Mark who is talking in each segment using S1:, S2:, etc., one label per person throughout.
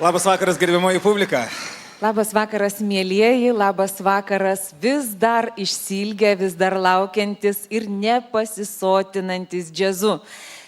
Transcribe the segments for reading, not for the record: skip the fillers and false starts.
S1: Labas vakaras, gerbiamoji publika.
S2: Labas vakaras, mėlyjeji, labas vakaras, vis dar išsilgę, vis dar laukiantis ir nepasisotinantis džiazu.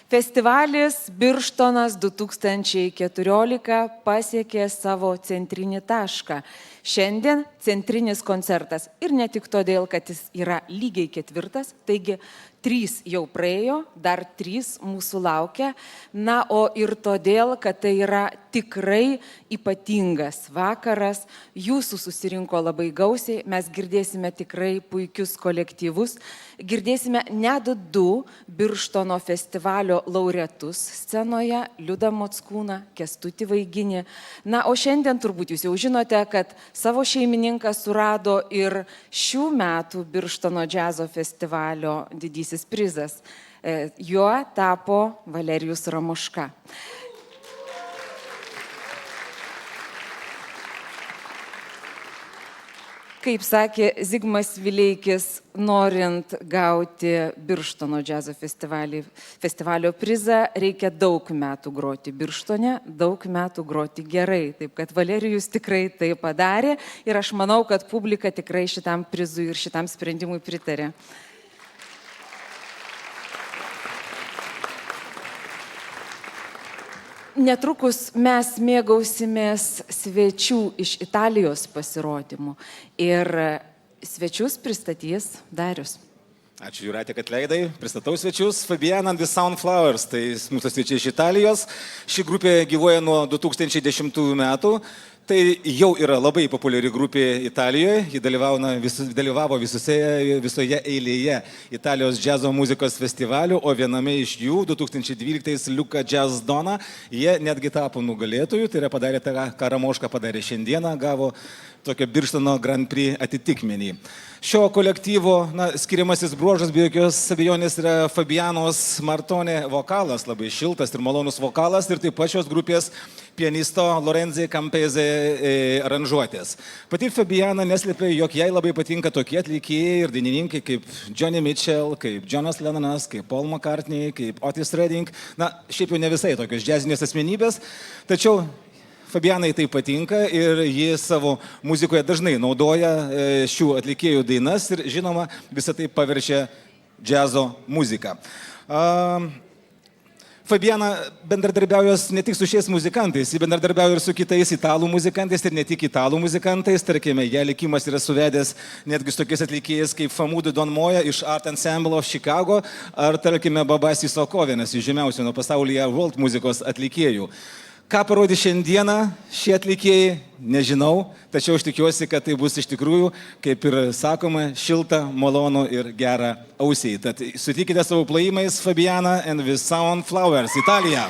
S2: Festivalis Birstonas 2014 pasiekė savo centrinį tašką. Šiandien centrinis koncertas ir ne tik todėl, kad jis yra lygiai 4, taigi 3 jau praėjo, dar 3 mūsų laukia, na, o ir todėl, kad tai yra tikrai ypatingas vakaras, jūsų susirinko labai gausiai, mes girdėsime tikrai puikius kolektyvus, girdėsime net 2 Birštono festivalio laureatus scenoje, Liudą Mockūną, Kęstutį Vaiginį. Na, o šiandien turbūt jūs jau žinote, kad savo šeimininką surado ir šių metų Birštono džiazo festivalio didysis prizas. Juo tapo Valerijus Ramoška. Kaip sakė Zigmas Vileikis, norint gauti Birštono džiazo festivalio prizą, reikia daug metų groti Birštone, daug metų groti gerai. Taip kad Valerijus tikrai tai padarė ir aš manau, kad publika tikrai šitam prizui ir šitam sprendimui pritarė. Netrukus mes mėgausimės svečių iš Italijos pasirodymų ir svečius pristatys Darius.
S1: Ačiū, Jūratė, kad leidai. Pristatau svečius Fabiana And Soundflowers, tai mūsų svečiai iš Italijos. Ši grupė gyvuoja nuo 2010 metų. Tai jau yra labai populiari grupė Italijoje, ji dalyvavo visoje eilėje Italijos džiazo muzikos festivalių, o viename iš jų 2012 Luca Jazz Dona jie netgi tapo nugalėtojų, tai yra padarė tą, ką Ramoška padarė šiandieną, gavo tokio Birštono Grand Prix atitikmenį. Šio kolektyvo skiriamasis bruožas be jokios abejonės yra Fabianos Martonė vokalas, labai šiltas ir malonus vokalas, ir taip pat šios grupės pianisto Lorenzi Campese aranžuotės. Pati Fabiana neslėpė, jog jai labai patinka tokie atlikėjai ir dainininkai kaip Johnny Mitchell, kaip Jonas Lennonas, kaip Paul McCartney, kaip Otis Redding. Na, šiaip jau ne visai tokios džiazinės asmenybės, tačiau Fabianai tai patinka ir ji savo muzikoje dažnai naudoja šių atlikėjų dainas ir, žinoma, visą tai paverčia džiazo muziką. Fabiana bendradarbiauja ne tik su šiais muzikantais, ji bendradarbiauja ir su kitais italų muzikantais ir ne tik italų muzikantais. Tarkime, ją likimas yra suvedęs netgi su tokiais atlikėjais kaip Famudu Don Moja iš Art Ensemble of Chicago ar, tarkime, Babasi Soko, vienas iš žymiausių nuo pasaulyje world muzikos atlikėjų. Ką parodys šiandieną šie atlikėjai, nežinau, tačiau aš tikiuosi, kad tai bus iš tikrųjų, kaip ir sakoma, šilta, malonu ir gera ausiai. Tad sutikite savo plojimais Fabiana And Soundflowers, Italija.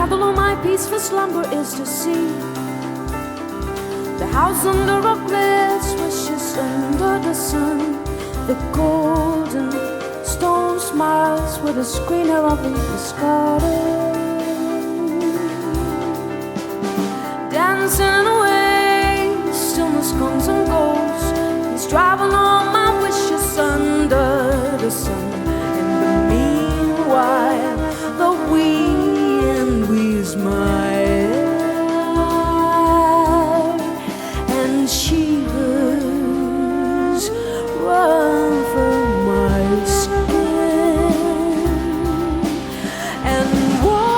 S3: Below my peaceful slumber is to see the house under a place wishes under the sun. The golden stone smiles with a screen of the garden. Dancing away, stillness comes and goes. He's driving all my wishes under the sun. In the meanwhile, the wind weaves my hair and shivers run from my skin. And what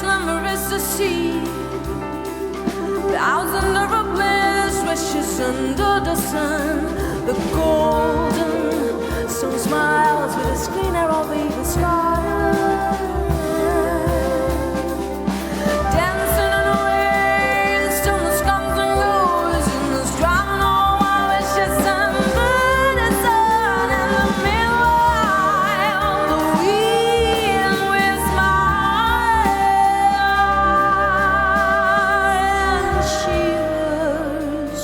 S3: slumber is to see the house under a glass wishes under the sun. The golden sun smiles with a screen arrow over the sky. Dancing in the waves till the comes and goes, and the driving all my wishes under the sun. And the meanwhile, the wind whispers, and shivers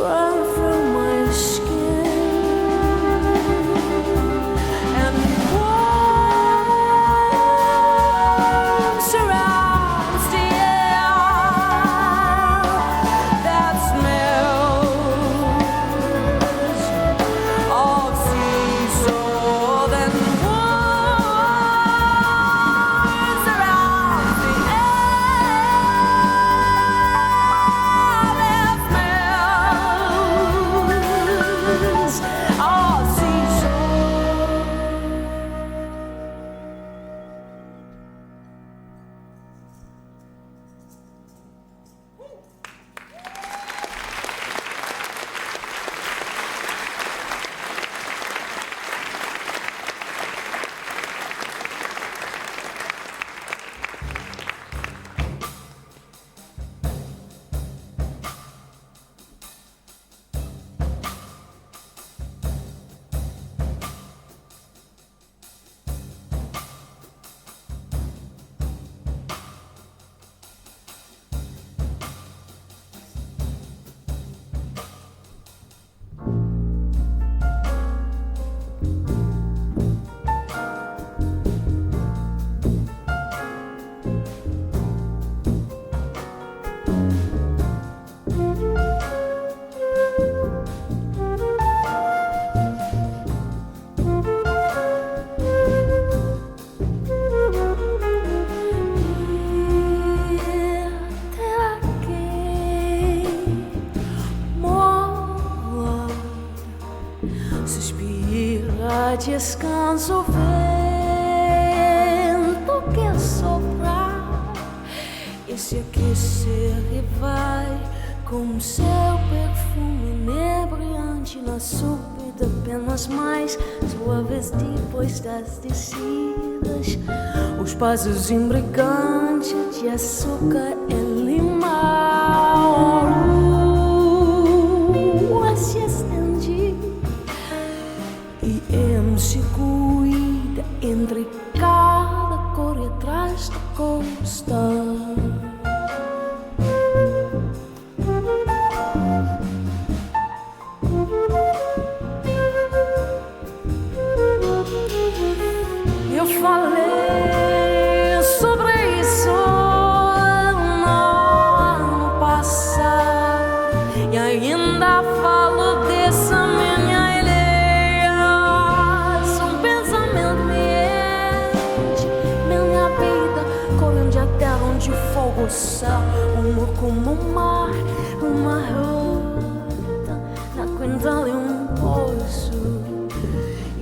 S3: run from my skin, and warm surrounds the air that smells of sea salt, and warm surrounds the air that smells of sea salt. Suspira, descanso, vento que sopra e se aquecer e vai com seu perfume inebriante na subida, apenas mais suaves depois das descidas. Os passos imbricantes de açúcar e limão. Lua se estende e se cuida entre cada cor e atrás da costa. Eu falei sobre isso no ano passado e ainda falo dessa minha ideia. Um pensamento me enche, minha vida correndo a terra onde fogo, o céu, o amor como o mar, uma rota na quintal e um poço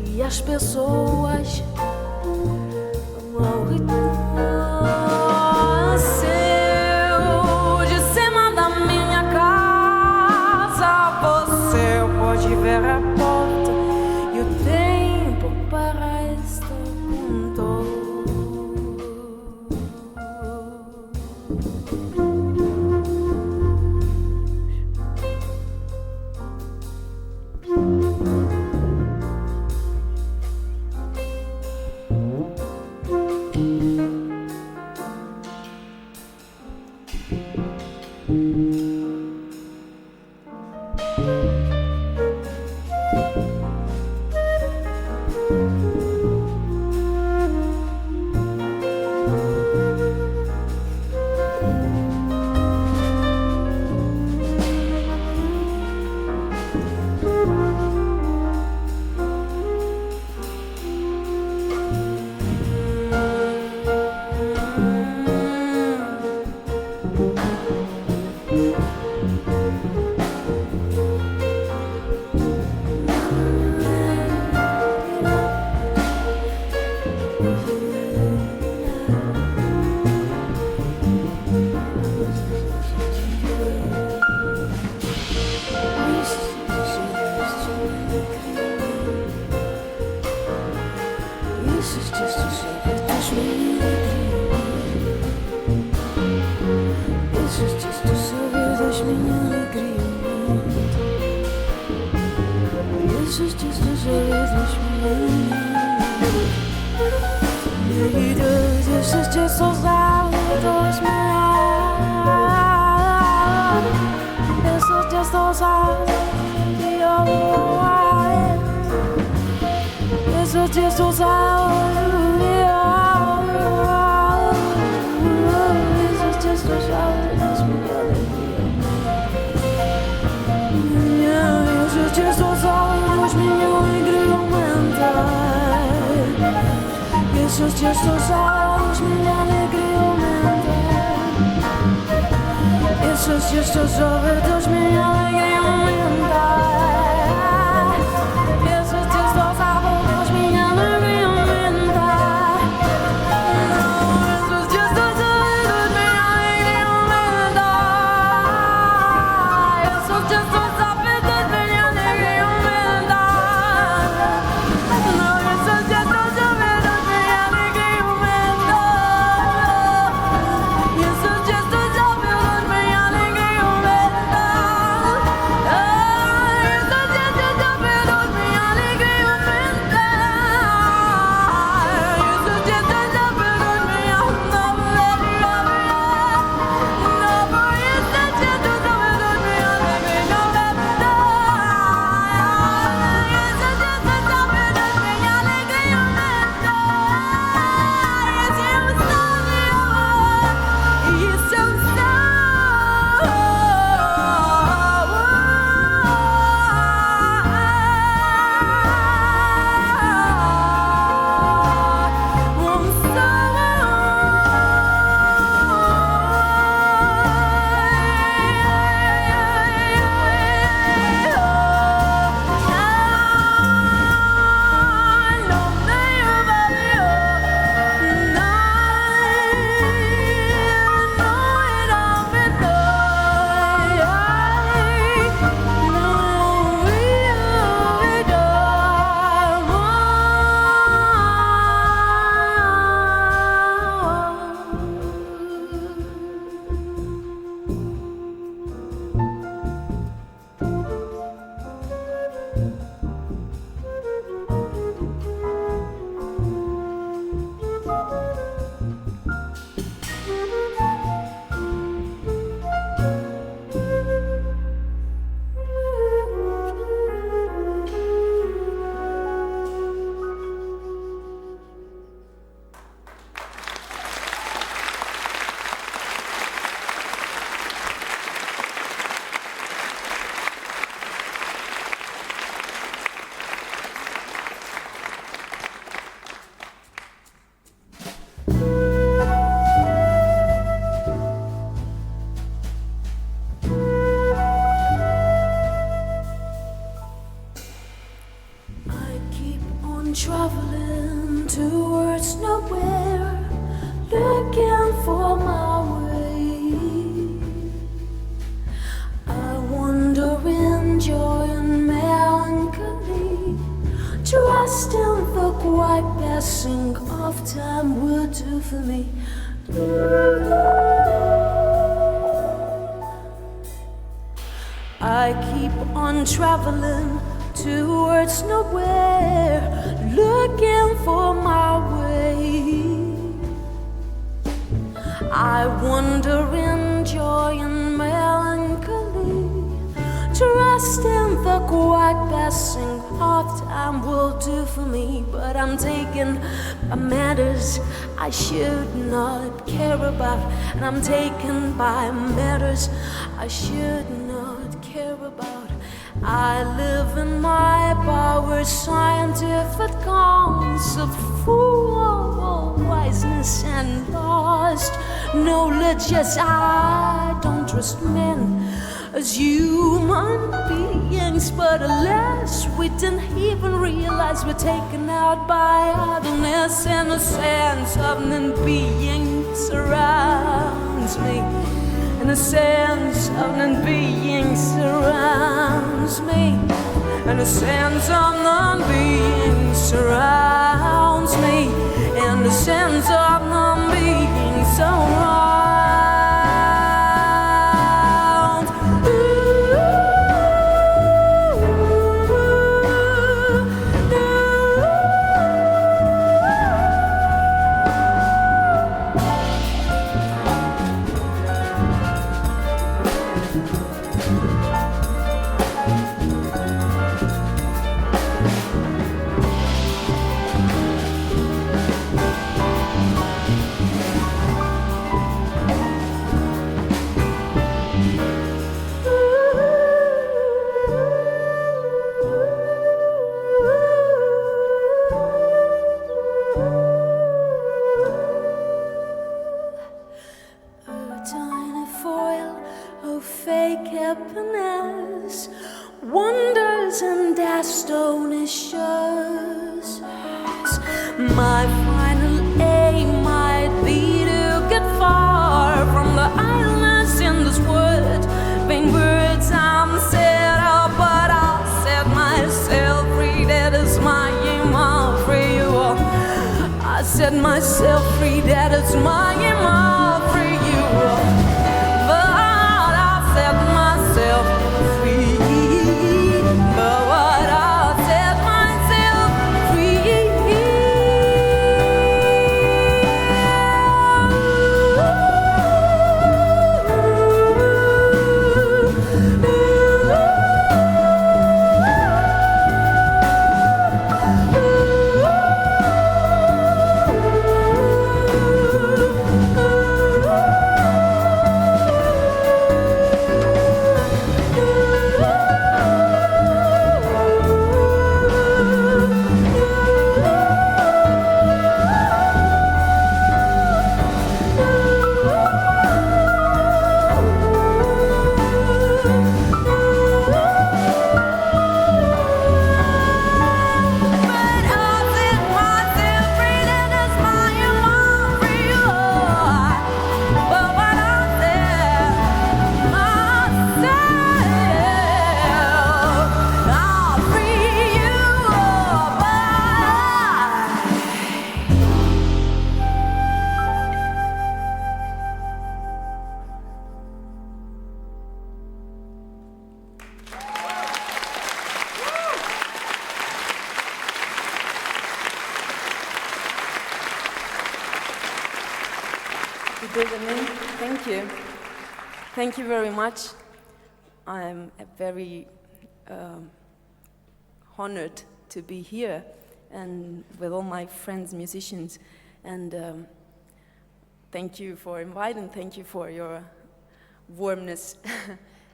S3: e as pessoas ao ritmo seu de cima da minha casa. Você pode ver a porta e o tempo para estar junto. is just to say that there's me. This is just to say that there's me. This is just to say that there's me. This is just so sad that there's me. This is just so sad. This is just so sad. This is just so sad. This is just so sad. Isso just os olhos, minha alegria aumenta. Isso just os ouvidos, minha alegria aumenta. Isso just os ouvidos, minha alegria aumenta. Isso just os ouvidos, minha alegria aumenta. Isso just os ouvidos, minha alegria aumenta. Isso just os traveling towards nowhere, looking for my way. I wander in joy and melancholy, trusting the quiet passing of time will do for me. I keep on traveling towards nowhere, looking for my way. I wander in joy and melancholy, trusting the quiet passing of time will do for me. But I'm taken by matters I should not care about, and I'm taken by matters I should not care about. I live in my power, scientific concept, full of all wiseness and lost knowledge. Yes, I don't trust men as human beings, but alas, we didn't even realize we're taken out by idleness, and a sense of non-being surrounds me. And a sense of non-being surrounds me. And a sense of non-being surrounds me. My final aim might be to get far from the idleness in this world. Vain words I'm set up, but I'll set myself free. That is my aim, I'll free you all. I set myself free, that is my aim, I'll free you all. But I'll set myself free. But I'll set myself free. Thank you. Thank you very much. I'm very honored to be here and with all my friends, musicians, and thank you for inviting, thank you for your warmness.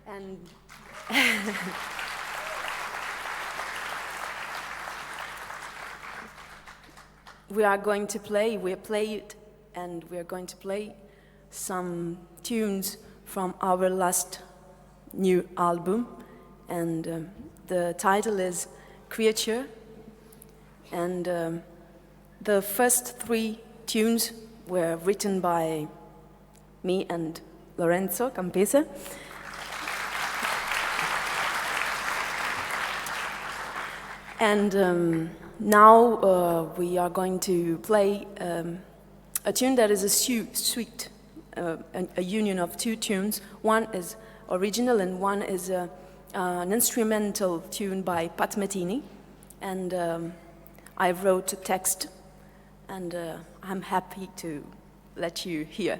S3: And we are going to play, we played, and we are going to play some tunes from our last new album, and the title is Creature, and the first 3 tunes were written by me and Lorenzo Campese. And now we are going to play a tune that is a suite, a union of 2 tunes. One is original and one is an instrumental tune by Pat Metini. And I wrote a text, and I'm happy to let you hear.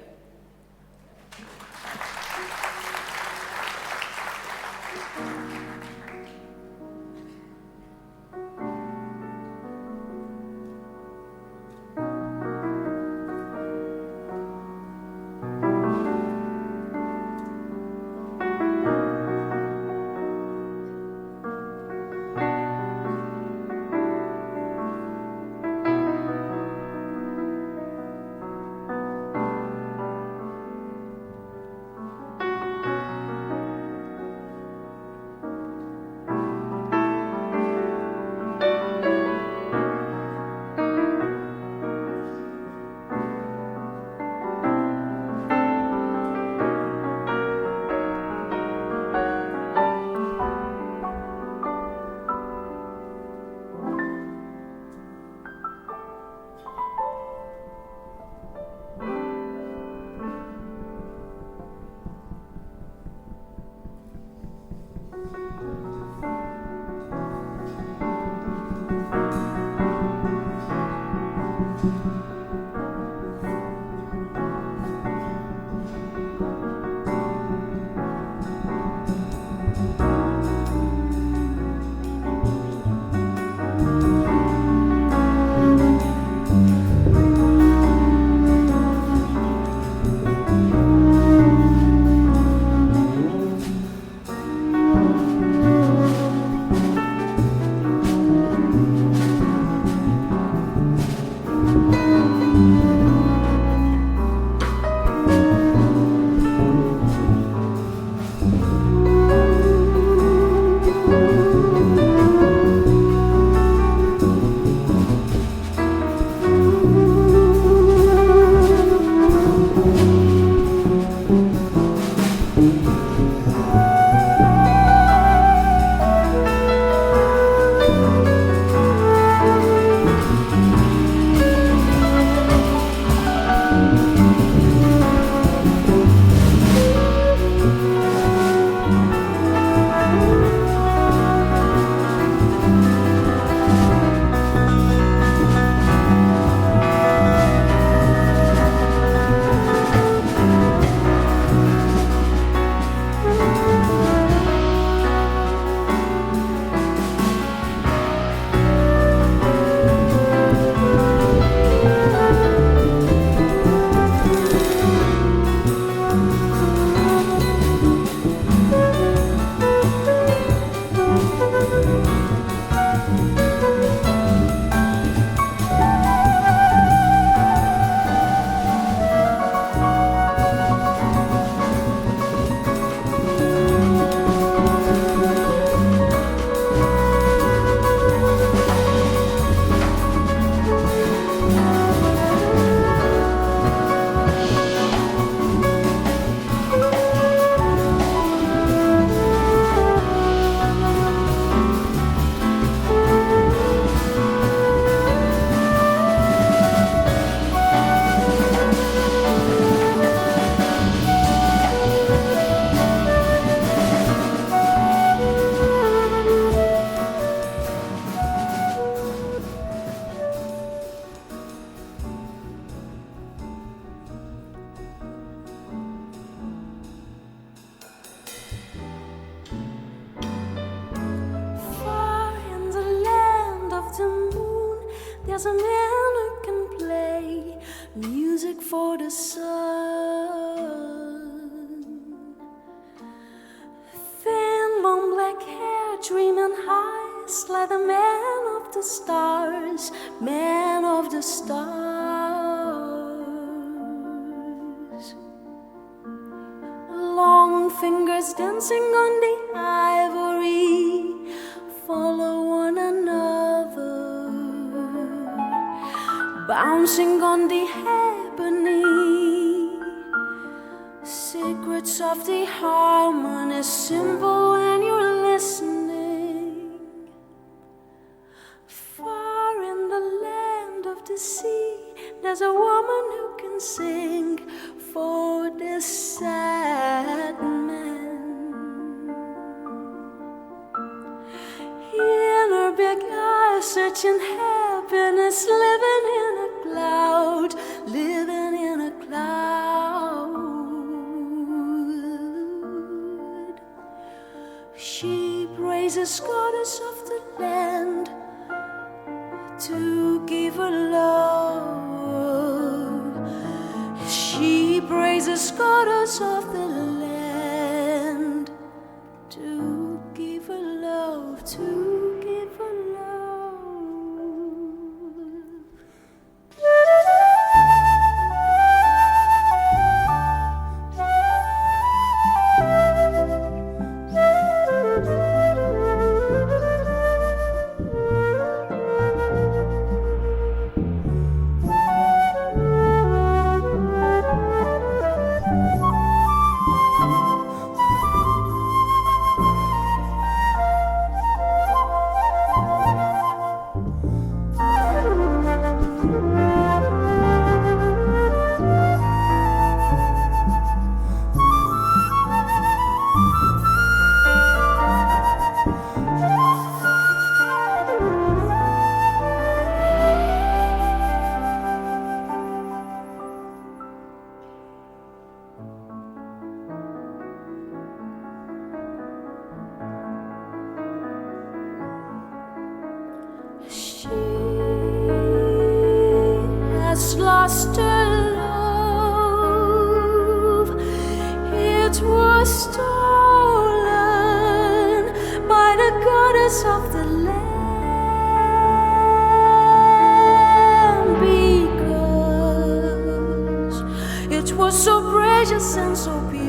S3: There's a man who can play music for the sun. Thin, long black hair, dreaming eyes, like the man of the stars, man of the stars. Long fingers dancing on the ivory, follow one another, bouncing on the ebony. Secrets of the harmony, simple when you're listening. Far in the land of the sea, there's a woman who can sing for this sad man. In her big eyes, searching happiness, living in a cloud, living in a cloud. She praises goddess of the land to give her love. She praises goddess of the land to give her love, to give her lost her love. It was stolen by the goddess of the land, because it was so precious and so beautiful.